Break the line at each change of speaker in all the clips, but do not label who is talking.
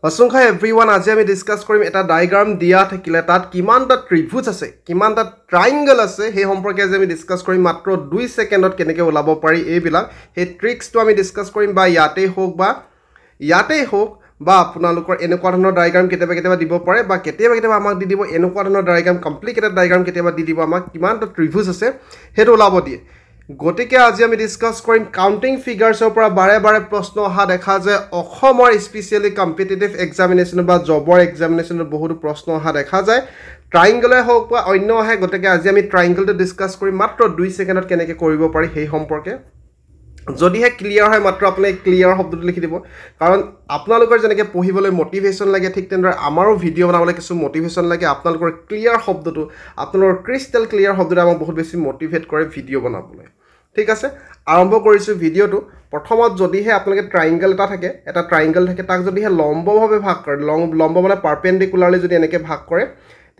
Asungha everyone আজি আমি discuss কৰিম এটা ডায়াগ্ৰাম দিয়া থাকিলে তাত কিমানটা ত্ৰিভুজ আছে কিমানটা ট্ৰায়াঙ্গল আছে সেই সম্পৰ্কে আজি আমি ডিসকাস কৰিম মাত্ৰ 2 সেকেন্ডত কেনেকৈ ওলাব পাৰি এইবিলাক সেই ট্ৰিক্সটো আমি ডিসকাস কৰিম বা ইয়াতেই হোক বা আপোনালোকৰ এনেকুৱা ধৰণৰ ডায়াগ্ৰাম কেতিয়াবা দিব পাৰে বা কেতিয়াবা আমাক দি দিব এনেকুৱা ধৰণৰ ডায়াগ্ৰাম কমপ্লিকেটেড ডায়াগ্ৰাম কেতিয়াবা দি দিব আমাক কিমানটা ত্ৰিভুজ আছে হেটো ওলাব দিয়ে গতিকে আজি আমি ডিসকাস কৰিম কাউন্টিং ফিগাৰছৰ পৰা বাৰে প্ৰশ্ন অহা দেখা যায় অসমৰ স্পেশালি কম্পিটিটিভ এক্সামিনেশন বা জবৰ এক্সামিনেশনৰ বহুত প্ৰশ্ন অহা দেখা যায় ট্ৰায়াঙ্গলে হওক বা অন্য আহে গতিকে আজি আমি ট্ৰায়াঙ্গলটো ডিসকাস কৰিম মাত্ৰ 2 সেকেন্ডত কেনেকৈ কৰিব পাৰি সেই সম্পৰ্কে যদিহে ক্লিয়াৰ হয় মাত্ৰ আপুনি ক্লিয়াৰ শব্দটো লিখি দিব কাৰণ আপোনালোকৰ যেনেকৈ পঢ়িবলৈ মোটিভেশন লাগে ঠিক তেনেদৰে আমাৰো ভিডিও বনাবলৈ কিছু মোটিভেশন লাগে আপোনালোকৰ ক্লিয়াৰ শব্দটো আপোনালোকৰ ক্ৰিস্টাল ক্লিয়াৰ শব্দটো আমাক বহুত বেছি মোটিভেট কৰে ভিডিও বনাবলৈ ঠিক আছে আৰম্ভ কৰিছো ভিডিওটো প্ৰথমত যদিহে আপোনালোকে ট্ৰায়াঙ্গল এটা ট্ৰায়াঙ্গল থাকে তাক যদিহে লম্বভাৱে ভাগ কৰে লম্ব মানে পাৰপেন্ডিকুলাৰলি যদি এনেকৈ ভাগ কৰে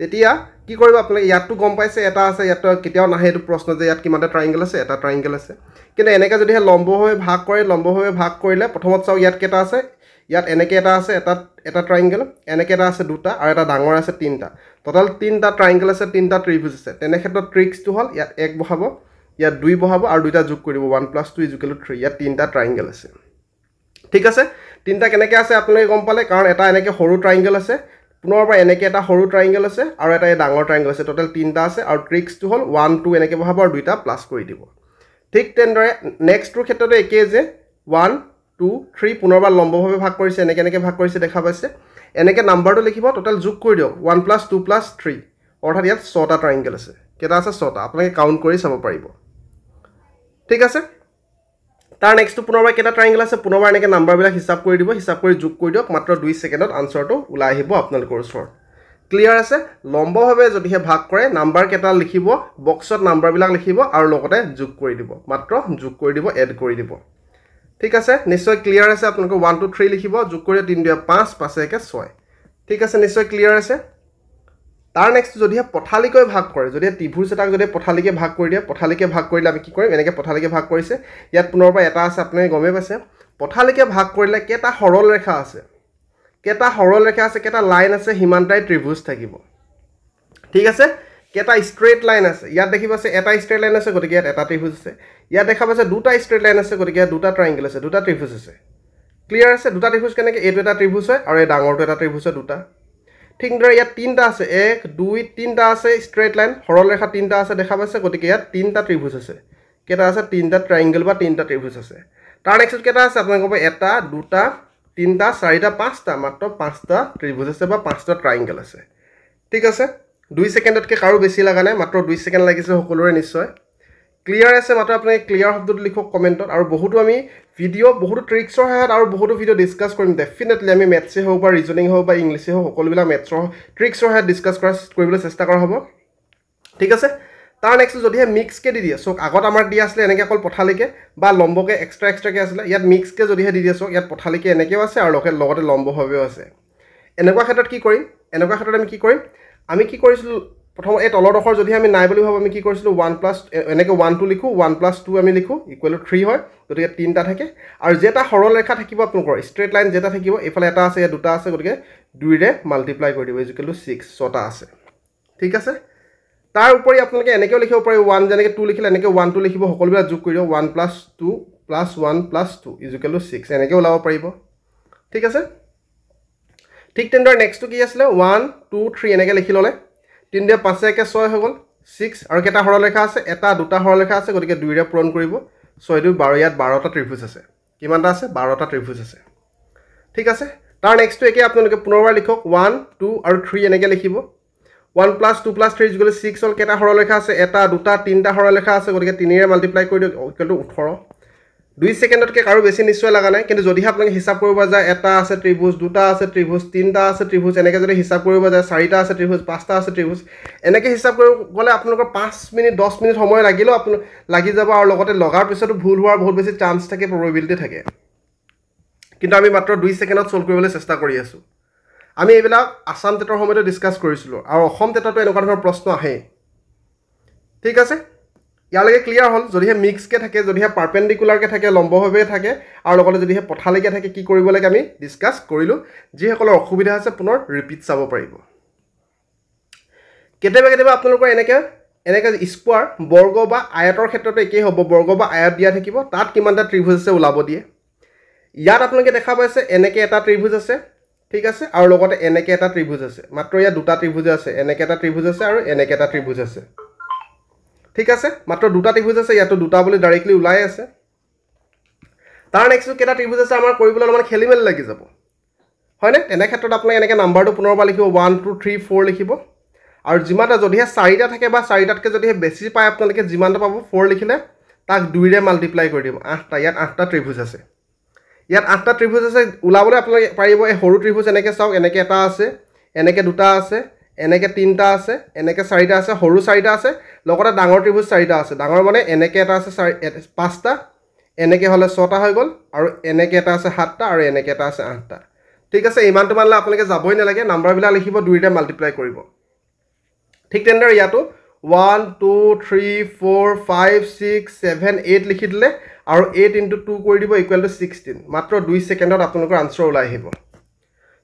তেতিয়া কি কৰিব আপোনালোকে ইয়াতো গম পাইছে এটা আছে ইয়াতো কেতিয়াও নাহে এইটো প্ৰশ্ন যে ইয়াত কিমানটা ট্ৰায়াঙ্গল আছে এটা ট্ৰায়াঙ্গল আছে কিন্তু এনেকৈ যদিহে লম্বভাৱে ভাগ কৰিলে প্ৰথমত চাও ইয়াত কেটা আছে ইয়াত এনেকৈ এটা আছে এটা ট্ৰায়াঙ্গল এনেকৈ এটা আছে দুটা আৰু এটা ডাঙৰ আছে তিনটা টোটাল তিনটা ট্ৰায়াঙ্গল আছে তিনটা ত্ৰিভুজ আছে তেনে ক্ষেত্ৰত ট্ৰিক্সটো হল ইয়াত 1 বহাব ইয়াত 2 বহাব আৰু দুটা যোগ কৰিব 1 + 2 = 3 ইয়াত তিনটা ট্ৰায়াঙ্গল আছে ঠিক আছে তিনটা কেনেকৈ আছে আপোনালোকে গম পালে কাৰণ এটা এনেকৈ সৰু ট্ৰায়াঙ্গল আছে পুনৰবাৰ এনেকৈ এটা সৰু ট্ৰায়াঙ্গল আছে আৰু এটা ডাঙৰ ট্ৰায়াঙ্গল আছে টোটাল তিনটা আছে আৰু ট্ৰিক্সটো হল 1 2 এনেকৈ বহাব আৰু দুটা প্লাস কৰি দিব ঠিক তেনেদৰে নেক্সটৰ ক্ষেত্ৰটো একেই যে 1 2 3 পুনৰবাৰ লম্বভাৱে ভাগ কৰিছে এনেকৈ ভাগ কৰিছে দেখা পাইছে এনেকৈ নাম্বাৰটো লিখিব টোটাল যোগ কৰি দিয়ক 1 + 2 + 3 অৰ্থাৎ ইয়াত 6টা ট্ৰায়াঙ্গল আছে কেটা আছে 6টা আপোনালোকে কাউন্ট কৰি চাব পাৰিব ঠিক আছে তাৰ নেক্সট পুনৰবাৰ কেটা ট্ৰায়াঙ্গল আছে পুনৰবাৰ এনেকৈ নাম্বাৰবিলাক হিসাব কৰি দিব হিসাব কৰি যোগ কৰি দিয়ক মাত্ৰ 2 সেকেন্ডত আনসাৰটো ওলাই আহিব আপোনালোকৰ ওচৰত ক্লিয়াৰ আছে লম্বভাৱে যদিহে ভাগ কৰে নাম্বাৰ কেটা লিখিব বক্সত নাম্বাৰবিলাক লিখিব আৰু লগতে যোগ কৰি দিব মাত্ৰ যোগ কৰি দিব এড কৰি দিব ঠিক আছে নিশ্চয় ক্লিয়াৰ আছে আপোনালোকে 1 2 3 লিখিব যোগ কৰি 3 2 5 5 1 6 ঠিক আছে নিশ্চয় ক্লিয়াৰ আছে তাৰ নেক্সট যদিহে পথালিকৈ ভাগ কৰে যদিহে ত্ৰিভুজ এটাক যদি পথালিকৈ ভাগ কৰি দিয়ে পথালিকৈ ভাগ কৰিলে আমি কি কৰিম এনেকৈ পথালিকৈ ভাগ কৰিছে ইয়াত পুনৰবাৰ এটা আছে আপোনালোকে গমে পাইছে পথালিকৈ ভাগ কৰিলে কেটা সৰল ৰেখা আছে কেটা লাইন আছে হিমান্তাই ত্ৰিভুজ থাকিব ঠিক আছে কেটা স্ট্ৰেট লাইন আছে ইয়াত দেখিব আছে এটা স্ট্ৰেট লাইন আছে গতিকে ইয়াত এটা ত্ৰিভুজ আছে ইয়াত দেখা পাইছে দুটা স্ট্ৰেট লাইন আছে গতিকে দুটা ট্ৰায়াঙ্গল আছে দুটা ত্ৰিভুজ আছে ক্লিয়াৰ আছে দুটা ত্ৰিভুজ কেনেকৈ এইটো এটা ত্ৰিভুজ হয় আৰু এই ডাঙৰটো এটা ত্ৰিভুজ হয় দুটা ঠিক দৰে ইয়াত তিনটা আছে 1 2 তিনটা আছে স্ট্ৰেট লাইন সৰল ৰেখা তিনটা আছে দেখা পাইছে গতিকে ইয়াত তিনটা ত্ৰিভুজ আছে কেটা আছে তিনটা ট্ৰায়াঙ্গল বা তিনটা ত্ৰিভুজ আছে তাৰ নেক্সট কেটা আছে আপোনালোকে ক'ব এটা দুটা তিনটা চাৰিটা পাঁচটা মাত্ৰ পাঁচটা ত্ৰিভুজ আছে বা পাঁচটা ট্ৰায়াঙ্গল আছে ঠিক আছে 2 সেকেন্ডতকৈ কাৰো বেছি লাগা নাই মাত্ৰ 2 সেকেন্ড লাগিছে সকলোৰে নিশ্চয় ক্লিয়াৰ আছে মাত্ৰ আপুনি ক্লিয়াৰ শব্দটো লিখক কমেন্টত আৰু বহুতো আমি ভিডিও বহুতো ট্ৰিক্সৰ সহায়ত আৰু বহুতো ভিডিও ডিসকাস কৰিম ডেফিনেটলি আমি ম্যাথছে হোক বা ৰিজনিং হোক বা ইংলিশে হোক সকলোবিলাক ম্যাথছৰ ট্ৰিক্সৰ সহায়ত ডিসকাস কৰিবলৈ চেষ্টা কৰা হ'ব ঠিক আছে তাৰ নেক্সট যদিহে মিক্সকে দি দিয়ে সক আগত আমাৰ দি আছিল এনেকৈ অকল পথালিকে বা লম্বকে এক্সট্ৰাকে আছিল ইয়াত মিক্সকে যদিহে দি দিয়ে সক ইয়াত পথালিকে এনেকেও আছে আৰু লগতে লম্বভাৱেও আছে এনেকুৱা ক্ষেত্ৰত কি কৰিম আমি কি কৰিছিলো প্ৰথম এই তলৰডখৰ যদি আমি নাই বুলি ভাবো আমি কি কৰিছিলো 1 + এনেকৈ 1 2 লিখো 1 + 2 আমি লিখো = 3 হয় গতিকে তিনটা থাকে আৰু যেটা সৰল ৰেখা থাকিব আপোনালোকৰ স্ট্ৰেট লাইন যেটা থাকিব এফালে এটা আছে দুটা আছে গতিকে 2 ৰে মাল্টিপ্লাই কৰি দিব = 6 ছটা আছে ঠিক আছে তাৰ উপৰি আপোনালোকে এনেকৈ লিখিব পাৰে 1 যেনেকৈ 2 লিখিলে এনেকৈ 1 2 লিখিব সকলোবিলাক যোগ কৰি দিও 1 + 2 + 1 + 2 = 6 এনেকৈ ওলাব পাৰিব ঠিক আছে ঠিক তেনেদৰে নেক্সটটো কি আছিল 1 2 3 এনেকৈ লিখি ললে 3 2 5 1 6 হৈ গল 6 আৰু কেটা সৰল ৰেখা আছে এটা দুটা সৰল ৰেখা আছে গতিকে 2 ৰে পূৰণ কৰিব 6 2 12 ইয়াত 12টা ত্ৰিভুজ আছে কিমানটা আছে 12টা ত্ৰিভুজ আছে ঠিক আছে তাৰ নেক্সটটো একে আপোনালোকে পুনৰবাৰ লিখক 1 2 আৰু 3 এনেকৈ লিখিব 1 + 2 + 3 = 6 হল কেটা সৰল ৰেখা আছে এটা দুটা তিনটা সৰল ৰেখা আছে গতিকে 3 ৰে মাল্টিপ্লাই কৰি দিয়ক = 18 2 সেকেন্ডতকৈ কাৰো বেছি নিশ্চয় লাগা নাই কিন্তু যদিহে আপোনালোকে হিসাব কৰিব যায় এটা আছে ত্ৰিভুজ দুটা আছে ত্ৰিভুজ তিনটা আছে ত্ৰিভুজ এনেকৈ যদি হিসাব কৰিব যায় চাৰিটা আছে ত্ৰিভুজ পাঁচটা আছে ত্ৰিভুজ এনেকৈ হিসাব কৰিব গলে আপোনালোকৰ 5 মিনিট 10 মিনিট সময় লাগিলেও আপুনি লাগি যাব আৰু লগতে লগাৰ পিছতো ভুল হোৱাৰ বহুত বেছি চান্স থাকে প্ৰবাবিলিটি থাকে কিন্তু আমি মাত্ৰ 2 সেকেন্ডত সলভ কৰিবলৈ চেষ্টা কৰি আছো আমি এইবিলাক আসাম টেটৰ সময়তে ডিসকাস কৰিছিলো আৰু অসম টেটতো এনেকুৱা ধৰণৰ প্ৰশ্ন আহে ঠিক আছে ইয়ালৈকে ক্লিয়াৰ হ'ল যদিহে মিক্সকৈ থাকে যদিহে পাৰ্পেণ্ডিকুলাৰকৈ থাকে লম্বভাৱে থাকে আৰু লগতে যদিহে পথালৈকে থাকে কি কৰিব লাগে আমি ডিছকাছ কৰিলোঁ যিসকলৰ অসুবিধা আছে পুনৰ ৰিপিট চাব পাৰিব কেতিয়াবা কেতিয়াবা আপোনালোকৰ এনেকৈ স্কোৱাৰ বৰ্গ বা আয়তৰ ক্ষেত্ৰতে একেই হ'ব বৰ্গ বা আয়ত দিয়া থাকিব তাত কিমানটা ত্ৰিভুজ আছে ওলাব দিয়ে ইয়াত আপোনালোকে দেখা পাইছে এনেকৈ এটা ত্ৰিভুজ আছে ঠিক আছে আৰু লগতে এনেকৈ এটা ত্ৰিভুজ আছে মাত্ৰ ইয়াত দুটা ত্ৰিভুজ আছে এনেকৈ এটা ত্ৰিভুজ আছে আৰু এনেকৈ এটা ত্ৰিভুজ আছে ঠিক আছে মাত্ৰ দুটা ত্ৰিভুজ আছে ইয়াতো দুটা বুলি ডাইৰেক্টলি ওলাই আছে তাৰ নেক্সট কেইটা ত্ৰিভুজ আছে আমাৰ কৰিবলৈ অলপমান খেলিমেলি লাগি যাব হয়নে তেনে ক্ষেত্ৰত আপোনালোকে এনেকৈ নাম্বাৰটো পুনৰবাৰ লিখিব 1 2 3 4 লিখিব আৰু যিমানটা যদিহে চাৰিটা থাকে বা চাৰিটাতকৈ যদিহে বেছি পায় আপোনালোকে যিমানটা পাব 4 লিখিলে তাক 2ৰে মাল্টিপ্লাই কৰি দিব 8টা ইয়াত 8টা ত্ৰিভুজ আছে ইয়াত 8টা ত্ৰিভুজ আছে ওলাবলৈ আপোনালোকে পাৰিব এই সৰু ত্ৰিভুজ এনেকৈ চাওক এনেকৈ এটা আছে এনেকৈ দুটা আছে এনেকৈ তিনিটা আছে এনেকৈ চাৰিটা আছে সৰু চাৰিটা আছে লগতে ডাঙৰ ত্ৰিভুজ চাৰিটা আছে ডাঙৰ মানে এনেকৈ এটা আছে পাঁচটা এনেকৈ হ'লে 6টা হৈ গ'ল আৰু এনেকৈ এটা আছে 7টা আৰু এনেকৈ এটা আছে 8টা ঠিক আছে ইমানটো মানলে আপোনালোকে যাবই নালাগে নাম্বাৰবিলাক লিখিব 2ৰে মাল্টিপ্লাই কৰিব ঠিক তেনেদৰে ইয়াতো 1 2 3 4 5 6 7 8 লিখি দিলে আৰু 8 × 2 কৰি দিব ইকুৱেল টু 16 মাত্ৰ 2 ছেকেণ্ডত আপোনালোকৰ আনসাৰ ওলাই আহিব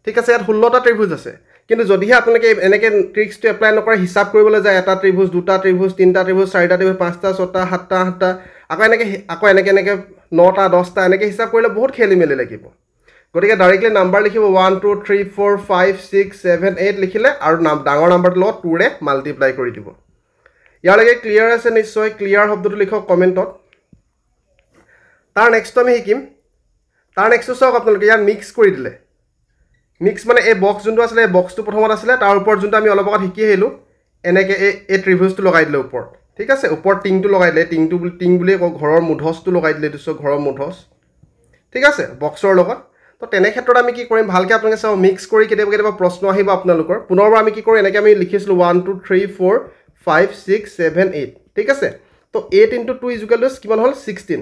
ঠিক আছে ইয়াত 16টা ত্ৰিভুজ আছে কিন্তু যদিহে আপোনালোকে এনেকৈ ট্ৰিক্সটো এপ্লাই নকৰে হিচাপ কৰিবলৈ যায় এটা ত্ৰিভুজ দুটা ত্ৰিভুজ তিনিটা ত্ৰিভুজ চাৰিটা ত্ৰিভুজ পাঁচটা ছটা সাতটা আঠটা আকৌ এনেকৈ 9টা 10টা এনেকৈ হিচাপ কৰিলে বহুত খেলি মেলি লাগিব গতিকে ডাইৰেক্টলি নাম্বাৰ লিখিব 1 2 3 4 5 6 7 8 লিখিলে আৰু ডাঙৰ নাম্বাৰটো লগত 2ৰে মাল্টিপ্লাই কৰি দিব ইয়ালৈকে ক্লিয়াৰ আছে নিশ্চয় ক্লিয়াৰ শব্দটো লিখক কমেণ্টত তাৰ নেক্সট আমি শিকিম তাৰ নেক্সটটো চাওক আপোনালোকে ইয়াত মিক্স কৰি দিলে মিক্স মানে এই বক্স যোনটো আছিলে এই বক্সটো প্ৰথমত আছিলে তাৰ ওপৰত যোনটো আমি অলপ আগত শিকি আহিলোঁ এনেকৈ এই ত্ৰিভুজটো লগাই দিলে ওপৰত ঠিক আছে ওপৰত টিংটো লগাই দিলে টিং বুলিয়ে কওঁ ঘৰৰ মুধচটো লগাই দিলে দিছোঁ ঘৰৰ মুধচ ঠিক আছে বক্সৰ লগত তো তেনে ক্ষেত্ৰত আমি কি কৰিম ভালকৈ আপোনালোকে চাওঁ মিক্স কৰি কেতিয়াবা কেতিয়াবা প্ৰশ্ন আহিব আপোনালোকৰ পুনৰবাৰ আমি কি কৰোঁ এনেকৈ আমি লিখিছিলোঁ 1 2 3 4 5 6 7 8 ঠিক আছে তো 8 × 2 ইকুৱেল টু কিমান হ'ল 16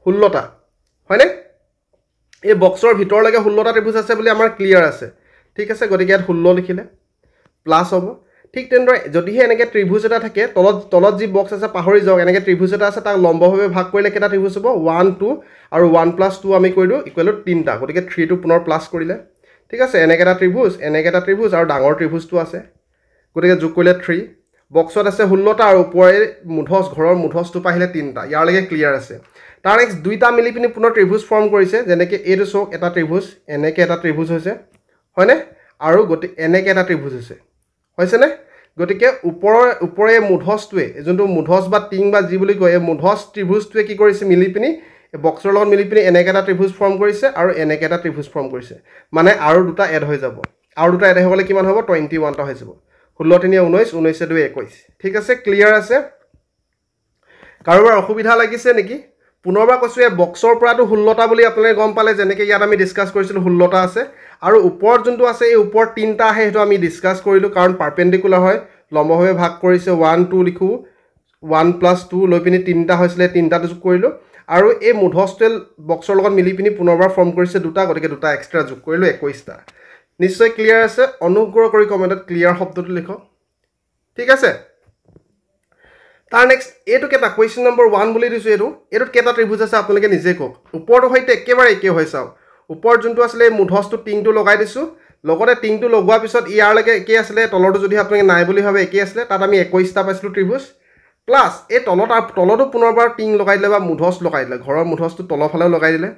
16টা হয়নে এই বক্সৰ ভিতৰলৈকে 16টা ত্ৰিভুজ আছে বুলি আমাৰ ক্লিয়াৰ আছে ঠিক আছে গতিকে ইয়াত 16 লিখিলে প্লাছ হ'ব ঠিক তেনেদৰে যদিহে এনেকৈ ত্ৰিভুজ এটা থাকে তলত যি বক্স আছে পাহৰি যাওক এনেকৈ ত্ৰিভুজ এটা আছে তাক লম্বভাৱে ভাগ কৰিলে কেইটা ত্ৰিভুজ হ'ব 1 2 আৰু 1 + 2 আমি কৰি দিওঁ ইকুৱেল টু 3টা গতিকে 3টো পুনৰ প্লাছ কৰিলে ঠিক আছে এনেকৈ এটা ত্ৰিভুজ আৰু ডাঙৰ ত্ৰিভুজটো আছে গতিকে যোগ কৰিলে 3 বক্সত আছে 16টা আৰু ওপৰে মুধচ ঘৰৰ মুধচটো পাহিলে 3টা ইয়ালৈকে ক্লিয়াৰ আছে তাৰ নেক্সট দুইটা মিলি পিনি পুনৰ ত্ৰিভুজ ফৰ্ম কৰিছে যেনেকৈ এইটো চাওক এটা ত্ৰিভুজ এনেকৈ এটা ত্ৰিভুজ হৈছে হয়নে আৰু এনেকৈ এটা ত্ৰিভুজ হৈছেনে গতিকে ওপৰে মুধচটোৱে যোনটো মুধচ বা টিং বা যি বুলি কয় এই মুধচ ত্ৰিভুজটোৱে কি কৰিছে মিলি পিনি বক্সৰ লগত মিলি পিনি এনেকৈ এটা ত্ৰিভুজ ফৰ্ম কৰিছে আৰু এনেকৈ এটা ত্ৰিভুজ ফৰ্ম কৰিছে মানে আৰু দুটা এড হৈ যাব আৰু দুটা এড হৈ গ'লে কিমান হ'ব 21টা হৈ যাব 16 3 19 19 2 21 ঠিক আছে ক্লিয়াৰ আছে কাৰোবাৰ অসুবিধা লাগিছে নেকি পুনৰবাৰ কৈছোঁ এই বক্সৰ পৰাটো 16টা বুলি আপোনালোকে গম পালে যেনেকৈ ইয়াত আমি ডিছকাছ কৰিছিলোঁ 16টা আছে আৰু ওপৰত যোনটো আছে এই ওপৰত 3টা আহে সেইটো আমি ডিছকাছ কৰিলোঁ কাৰণ পাৰ্পেণ্ডিকুলাৰ হয় লম্বভাৱে ভাগ কৰিছে 1 2 লিখোঁ 1 + 2 লৈ পিনি 3টা হৈছিলে 3টা যোগ কৰিলোঁ আৰু এই মুধচটোৱে বক্সৰ লগত মিলি পিনি পুনৰবাৰ ফৰ্ম কৰিছে দুটা গতিকে দুটা এক্সট্ৰা যোগ কৰিলোঁ 21টা নিশ্চয় ক্লিয়াৰ আছে অনুগ্ৰহ কৰি কমেণ্টত ক্লিয়াৰ শব্দটো লিখক ঠিক আছে তাৰ নেক্সট এইটো কেইটা কুৱেশ্যন নম্বৰ 1 বুলি দিছোঁ এইটোত কেইটা ত্ৰিভুজ আছে আপোনালোকে নিজে কওক ওপৰটো সৈতে একেবাৰে একে হৈ চাওক ওপৰত যোনটো আছিলে এই মুধচটো টিংটো লগাই দিছোঁ লগতে টিংটো লগোৱাৰ পিছত ইয়াৰলৈকে একেই আছিলে তলৰটো যদি আপোনালোকে নাই বুলি ভাবে একেই আছিলে তাত আমি 21টা পাইছিলোঁ ত্ৰিভুজ প্লাছ এই তলতো পুনৰবাৰ টিং লগাই দিলে বা মুধচ লগাই দিলে ঘৰৰ মুধচটো তলফালেও লগাই দিলে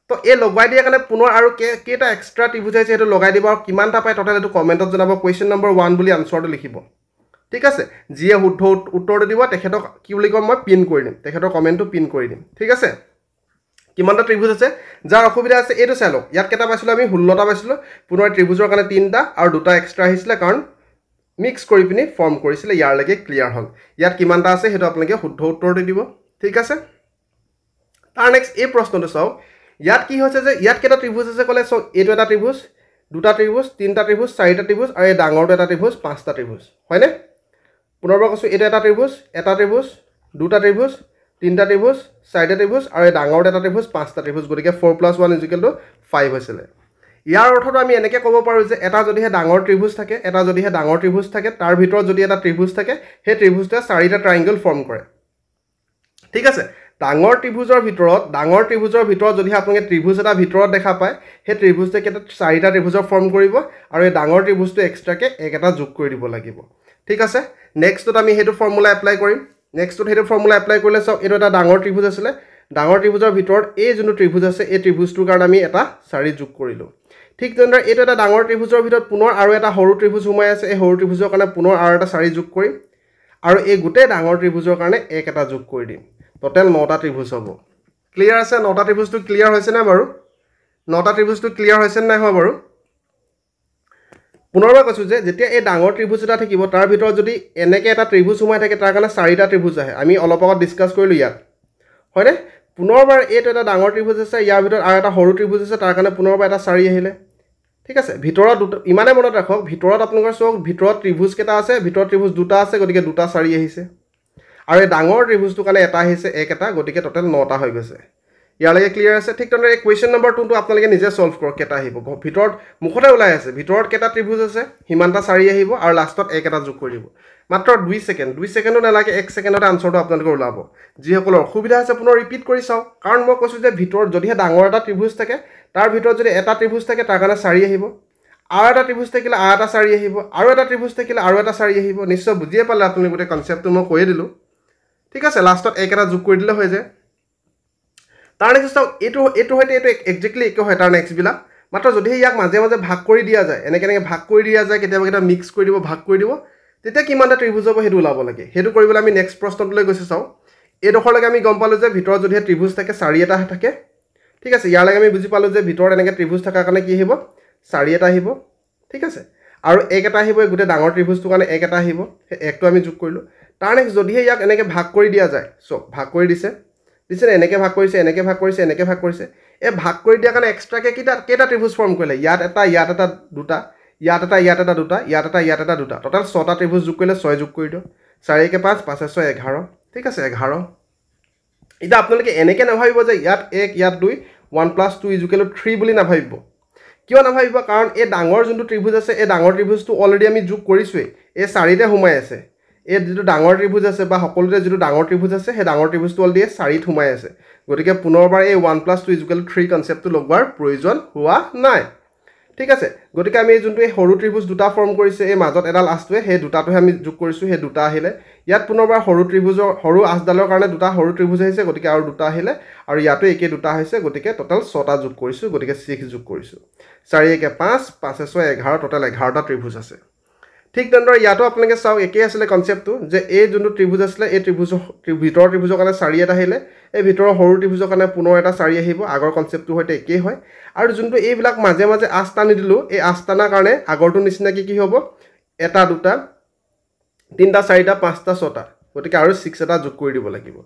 তো এই লগাই দিয়াৰ কাৰণে পুনৰ আৰু কেইটা এক্সট্ৰা ত্ৰিভুজ আছে সেইটো লগাই দিব আৰু কিমানটা পায় টোটেল এইটো কমেণ্টত জনাব কুৱেশ্যন নম্বৰ 1 বুলি আনচাৰটো লিখিব ঠিক আছে যিয়ে শুদ্ধ উত্তৰটো দিব তেখেতক কি বুলি ক'ম মই পিন কৰি দিম তেখেতৰ কমেণ্টটো পিন কৰি দিম ঠিক আছে কিমানটা ত্ৰিভুজ আছে যাৰ অসুবিধা আছে এইটো চাই লওক ইয়াত কেইটা পাইছিলোঁ আমি 16টা পাইছিলোঁ পুনৰ ত্ৰিভুজৰ কাৰণে 3টা আৰু দুটা এক্সট্ৰা আহিছিলে কাৰণ মিক্স কৰি পিনি ফৰ্ম কৰিছিলে ইয়াৰলৈকে ক্লিয়াৰ হ'ল ইয়াত কিমানটা আছে সেইটো আপোনালোকে শুদ্ধ উত্তৰটো দিব ঠিক আছে তাৰ নেক্সট এই প্ৰশ্নটো চাওক ইয়াত কি হৈছে যে ইয়াত কেইটা ত্ৰিভুজ আছে ক'লে চাওক এইটো এটা ত্ৰিভুজ দুটা ত্ৰিভুজ তিনিটা ত্ৰিভুজ চাৰিটা ত্ৰিভুজ আৰু এই ডাঙৰটো এটা ত্ৰিভুজ পাঁচটা ত্ৰিভুজ হয়নে পুনৰবাৰ কৈছোঁ এইটো এটা ত্ৰিভুজ দুটা ত্ৰিভুজ তিনিটা ত্ৰিভুজ চাৰিটা ত্ৰিভুজ আৰু এই ডাঙৰটো এটা ত্ৰিভুজ পাঁচটা ত্ৰিভুজ গতিকে 4 + 1 = 5 হৈছিলে ইয়াৰ অৰ্থটো আমি এনেকৈ ক'ব পাৰোঁ যে এটা যদিহে ডাঙৰ ত্ৰিভুজ থাকে তাৰ ভিতৰত যদি এটা ত্ৰিভুজ থাকে সেই ত্ৰিভুজটোৱে 4টা ট্ৰাইংগল ফৰ্ম কৰে ঠিক আছে ডাঙৰ ত্ৰিভুজৰ ভিতৰত যদি আপোনালোকে ত্ৰিভুজ এটা ভিতৰত দেখা পায় সেই ত্ৰিভুজটোৱে কেইটা চাৰিটা ত্ৰিভুজৰ ফৰ্ম কৰিব আৰু এই ডাঙৰ ত্ৰিভুজটো এক্সট্ৰাকে এটা যোগ কৰি দিব লাগিব ঠিক আছে নেক্সটত আমি সেইটো ফৰ্মুলা এপ্লাই কৰিম নেক্সটত সেইটো ফৰ্মুলা এপ্লাই কৰিলে চাওক এইটো এটা ডাঙৰ ত্ৰিভুজ আছিলে ডাঙৰ ত্ৰিভুজৰ ভিতৰত এই যোনটো ত্ৰিভুজ আছে এই ত্ৰিভুজটোৰ কাৰণে আমি এটা 4 যোগ কৰিলোঁ ঠিক তেনেদৰে এইটো এটা ডাঙৰ ত্ৰিভুজৰ ভিতৰত পুনৰ আৰু এটা সৰু ত্ৰিভুজ সোমাই আছে এই সৰু ত্ৰিভুজৰ কাৰণে পুনৰ আৰু এটা 4 যোগ কৰিম আৰু এই গোটেই ডাঙৰ ত্ৰিভুজৰ কাৰণে এটা যোগ কৰি দিম টোটেল 9টা ত্ৰিভুজ হ'ব ক্লিয়াৰ আছে 9টা ত্ৰিভুজটো ক্লিয়াৰ হৈছে না বাৰু 9টা ত্ৰিভুজটো ক্লিয়াৰ হৈছে নাই হয় বাৰু পুনৰবাৰ কৈছোঁ যে যেতিয়া এই ডাঙৰ ত্ৰিভুজ এটা থাকিব তাৰ ভিতৰত যদি এনেকৈ এটা ত্ৰিভুজ সোমাই থাকে তাৰ কাৰণে 4টা ত্ৰিভুজ আহে আমি অলপ আগত ডিছকাছ কৰিলোঁ ইয়াত হয়নে পুনৰবাৰ এইটো এটা ডাঙৰ ত্ৰিভুজ আছে ইয়াৰ ভিতৰত আৰু এটা সৰু ত্ৰিভুজ আছে তাৰ কাৰণে পুনৰবাৰ এটা 4 আহিলে ঠিক আছে ভিতৰত দুটা ইমানে মনত ৰাখক ভিতৰত আপোনালোকৰ চক ভিতৰত ত্ৰিভুজ কেইটা আছে ভিতৰত ত্ৰিভুজ দুটা আছে গতিকে দুটা 4 আহিছে আৰু এই ডাঙৰ ত্ৰিভুজটোৰ কাৰণে এটা আহিছে এটা গতিকে টোটেল 9টা হৈ গৈছে ইয়ালৈকে ক্লিয়াৰ আছে ঠিক তেনেদৰে কুৱেশ্যন নম্বৰ 2টো আপোনালোকে নিজে সলভ কৰক কেইটা আহিব ভিতৰত মুখতে ওলাই আছে ভিতৰত কেইটা ত্ৰিভুজ আছে সিমানটা 4 আহিব আৰু লাষ্টত এটা যোগ কৰি দিব মাত্ৰ 2 ছেকেণ্ডো নালাগে 1 ছেকেণ্ডতে আনসাৰটো আপোনালোকে ওলাব যিসকলৰ অসুবিধা আছে পুনৰ ৰিপিট কৰি চাওক কাৰণ মই কৈছোঁ যে ভিতৰত যদিহে ডাঙৰ এটা ত্ৰিভুজ থাকে তাৰ ভিতৰত যদি এটা ত্ৰিভুজ থাকে তাৰ কাৰণে 4 আহিব আৰু এটা ত্ৰিভুজ থাকিলে আৰু এটা 4 আহিব আৰু এটা ত্ৰিভুজ থাকিলে আৰু এটা 4 আহিব নিশ্চয় বুজিয়ে পালে আপোনালোকে গোটেই কনচেপ্টটো মই কৈয়ে দিলোঁ ঠিক আছে লাষ্টত এটা যোগ কৰি দিলে হৈ যায় তাৰ নেক্সট চাওক এইটো হয়তো এইটো একজেক্টলি একে হয় তাৰ নেক্সটবিলাক মাত্ৰ যদিহে ইয়াক মাজে মাজে ভাগ কৰি দিয়া যায় এনেকৈ ভাগ কৰি দিয়া যায় কেতিয়াবা মিক্স কৰি দিব ভাগ কৰি দিব তেতিয়া কিমানটা ত্ৰিভুজ হ'ব সেইটো ওলাব লাগে সেইটো কৰিবলৈ আমি নেক্সট প্ৰশ্নটোলৈ গৈছোঁ চাওঁ এইডোখৰলৈকে আমি গম পালোঁ যে ভিতৰত যদিহে ত্ৰিভুজ থাকে 4 এটা থাকে ঠিক আছে ইয়ালৈকে আমি বুজি পালোঁ যে ভিতৰত এনেকৈ ত্ৰিভুজ থকাৰ কাৰণে কি আহিব 4 এটা আহিব ঠিক আছে আৰু এটা আহিব এই গোটেই ডাঙৰ ত্ৰিভুজটোৰ কাৰণে এটা আহিব সেই একটো আমি যোগ কৰিলোঁ তাৰ নেক্সট যদিহে ইয়াক এনেকৈ ভাগ কৰি দিয়া যায় চক ভাগ কৰি দিছে এনেকৈ ভাগ কৰিছে এনেকৈ ভাগ কৰিছে এনেকৈ ভাগ কৰিছে এই ভাগ কৰি দিয়াৰ কাৰণে এক্সট্ৰাকৈ কেইটা ত্ৰিভুজ ফৰ্ম কৰিলে ইয়াত এটা দুটা ইয়াত এটা দুটা ইয়াত এটা দুটা টোটেল 6টা ত্ৰিভুজ যোগ কৰিলে 6 যোগ কৰি দিওঁ 4 × 5 5 × 6 11 ঠিক আছে 11 এতিয়া আপোনালোকে এনেকৈ নাভাবিব যে ইয়াত 1 ইয়াত 2 1 + 2 = 3 বুলি নাভাবিব কিয় নাভাবিব কাৰণ এই ডাঙৰ যোনটো ত্ৰিভুজ আছে এই ডাঙৰ ত্ৰিভুজটো অলৰেডি আমি যোগ কৰিছোঁৱেই এই 4তে সোমাই আছে এই যিটো ডাঙৰ ত্ৰিভুজ আছে বা সকলোতে যিটো ডাঙৰ ত্ৰিভুজ আছে সেই ডাঙৰ ত্ৰিভুজটো অলৰেডি 4ত সোমাই আছে গতিকে পুনৰবাৰ এই 1 + 2 = 3 কনচেপ্টটো লগোৱাৰ প্ৰয়োজন হোৱা নাই ঠিক আছে গতিকে আমি যোনটো এই সৰু ত্ৰিভুজ দুটা ফৰ্ম কৰিছে এই মাজত এডাল আঁচটোৱে সেই দুটাটোহে আমি যোগ কৰিছোঁ সেই দুটা আহিলে ইয়াত পুনৰবাৰ সৰু আঁচডালৰ কাৰণে দুটা সৰু ত্ৰিভুজ আহিছে গতিকে আৰু দুটা আহিলে আৰু ইয়াতো একেই দুটা হৈছে গতিকে টোটেল 6টা যোগ কৰিছোঁ গতিকে 6 যোগ কৰিছোঁ 4 × 5 5 × 6 11 টোটেল 11টা ত্ৰিভুজ আছে ঠিক তেনেদৰে ইয়াতো আপোনালোকে চাওক একেই আছিলে কনচেপ্টটো যে এই যোনটো ত্ৰিভুজ আছিলে এই ভিতৰৰ ত্ৰিভুজৰ কাৰণে 4 এটা আহিলে এই ভিতৰৰ সৰু ত্ৰিভুজৰ কাৰণে পুনৰ এটা 4 আহিব আগৰ কনচেপ্টটো হয়তো একেই হয় আৰু যোনটো এইবিলাক মাজে মাজে আঁচ টানি দিলোঁ এই আঁচ টানাৰ কাৰণে আগৰটো নিচিনাকৈ কি হ'ব এটা দুটা 3টা 4টা 5টা 6টা গতিকে আৰু 6 এটা যোগ কৰি দিব লাগিব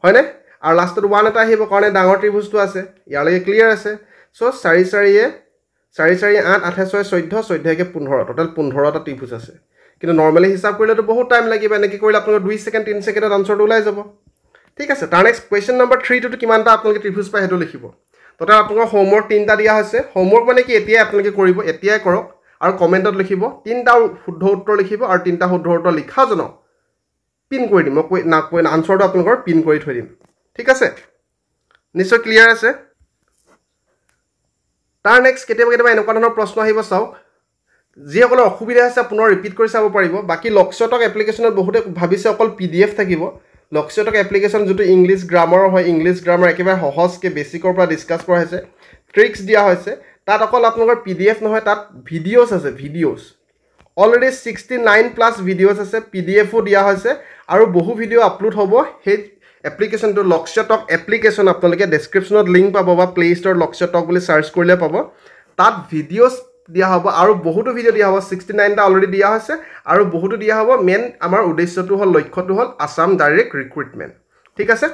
হয়নে আৰু লাষ্টত 1 এটা আহিব কাৰণে ডাঙৰ ত্ৰিভুজটো আছে ইয়ালৈকে ক্লিয়াৰ আছে চ' 4 4 8 8 6 14 14 15 টোটেল 15টা ত্ৰিভুজ আছে কিন্তু নৰ্মেলি হিচাপ কৰিলেতো বহুত টাইম লাগিব এনেকৈ কৰিলে আপোনালোকৰ 2 ছেকেণ্ড 3 ছেকেণ্ডত আনসাৰটো ওলাই যাব ঠিক আছে তাৰ নেক্সট কুৱেশ্যন নম্বৰ 3টো কিমানটা আপোনালোকে ত্ৰিভুজ পায় সেইটো লিখিব টোটেল আপোনালোকৰ হোমৱৰ্ক 3টা দিয়া হৈছে হোমৱৰ্ক মানে কি এতিয়াই আপোনালোকে কৰিব এতিয়াই কৰক আৰু কমেণ্টত লিখিব 3টা শুদ্ধ উত্তৰ লিখিব আৰু 3টা শুদ্ধ উত্তৰ লিখাজনক পিন কৰি দিম মই আনসাৰটো আপোনালোকৰ পিন কৰি থৈ দিম ঠিক আছে নিশ্চয় ক্লিয়াৰ আছে তাৰ নেক্সট কেতিয়াবা এনেকুৱা ধৰণৰ প্ৰশ্ন আহিব চাওক যিসকলৰ অসুবিধা আছে পুনৰ ৰিপিট কৰি চাব পাৰিব বাকী লক্ষ্যটক এপ্লিকেশ্যনত বহুতে ভাবিছে অকল PDF থাকিব লক্ষ্যটক এপ্লিকেশ্যন যোনটো ইংলিছ গ্ৰামাৰৰ হয় ইংলিছ গ্ৰামাৰ একেবাৰে সহজকৈ বেছিকৰ পৰা ডিছকাছ কৰা হৈছে ট্ৰিক্স দিয়া হৈছে তাত অকল আপোনালোকৰ PDF নহয় তাত ভিডিঅ'ছ আছে ভিডিঅ'ছ অলৰেডি 69+ ভিডিঅ'ছ আছে PDFও দিয়া হৈছে আৰু বহু ভিডিঅ' আপলোড হ'ব সেই এপ্লিকেশ্যনটো লক্ষ্যটক এপ্লিকেশ্যন আপোনালোকে ডেছক্ৰিপশ্যনত লিংক পাব বা প্লে ষ্ট'ৰ লক্ষ্যটক বুলি চাৰ্চ কৰিলে পাব তাত ভিডিঅ'ছ দিয়া হ'ব আৰু বহুতো ভিডিঅ' দিয়া হ'ব 69টা অলৰেডি দিয়া হৈছে আৰু বহুতো দিয়া হ'ব মেইন আমাৰ উদ্দেশ্যটো হ'ল লক্ষ্যটো হ'ল আছাম ডাইৰেক্ট ৰিক্ৰুইটমেণ্ট ঠিক আছে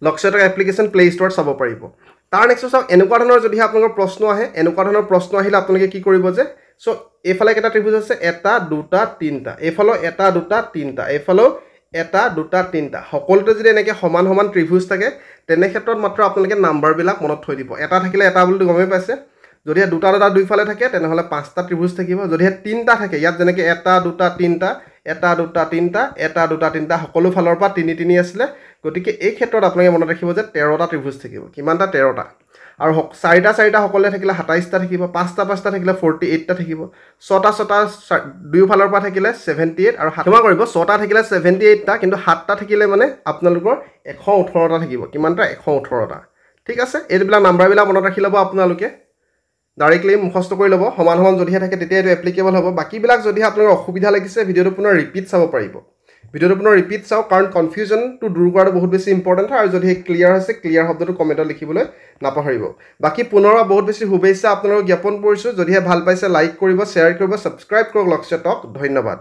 লক্ষ্যটক এপ্লিকেশ্যন প্লে ষ্ট'ৰত চাব পাৰিব তাৰ নেক্সট চাওক এনেকুৱা ধৰণৰ যদি আপোনালোকৰ প্ৰশ্ন আহে এনেকুৱা ধৰণৰ প্ৰশ্ন আহিলে আপোনালোকে কি কৰিব যে চ' এইফালে কেইটা ত্ৰিভুজ আছে 1 2 3টা এইফালেও 1 2 3টা এইফালেও 1 2 3টা সকলোতে যদি এনেকৈ সমান সমান ত্ৰিভুজ থাকে তেনে ক্ষেত্ৰত মাত্ৰ আপোনালোকে নাম্বাৰবিলাক মনত থৈ দিব এটা থাকিলে এটা বুলি গমেই পাইছে যদিহে দুটা দুইফালে থাকে তেনেহ'লে 5টা ত্ৰিভুজ থাকিব যদিহে 3টা থাকে ইয়াত যেনেকৈ 1 2 3টা এটা দুটা তিনিটা এটা দুটা তিনিটা সকলো ফালৰ পৰা তিনি তিনি আছিলে গতিকে এই ক্ষেত্ৰত আপোনালোকে মনত ৰাখিব যে 13টা ত্ৰিভুজ থাকিব কিমানটা 13টা আৰু চাৰিটা চাৰিটা সকলোৱে থাকিলে 27টা থাকিব পাঁচটা পাঁচটা থাকিলে 48টা থাকিব ছটা ছটা দুয়োফালৰ পৰা থাকিলে 78 আৰু ক্ষমা কৰিব ছটা থাকিলে 78টা কিন্তু সাতটা থাকিলে মানে আপোনালোকৰ 118টা থাকিব কিমানটা 118টা ঠিক আছে এইবিলাক নাম্বাৰবিলাক মনত ৰাখি ল'ব আপোনালোকে ডাইৰেক্টলি মুখস্থ কৰি ল'ব সমান সমান যদিহে থাকে তেতিয়া এইটো এপ্লিকেবল হ'ব বাকীবিলাক যদি আপোনালোকৰ অসুবিধা লাগিছে ভিডিঅ'টো পুনৰ ৰিপিট চাব পাৰিব ভিডিঅ'টো পুনৰ ৰিপিট চাওক কাৰণ কনফিউজনটো দূৰ কৰাটো বহুত বেছি ইম্পৰ্টেণ্ট হয় আৰু যদি ক্লিয়াৰ হৈছে ক্লিয়াৰ শব্দটো কমেণ্টত লিখিবলৈ নাপাহৰিব বাকী পুনৰ বহুত বেছি শুভেচ্ছা আপোনালোকক জ্ঞাপন কৰিছোঁ যদিহে ভাল পাইছে লাইক কৰিব শ্বেয়াৰ কৰিব ছাবস্ক্ৰাইব কৰক লক্ষ্য টক ধন্যবাদ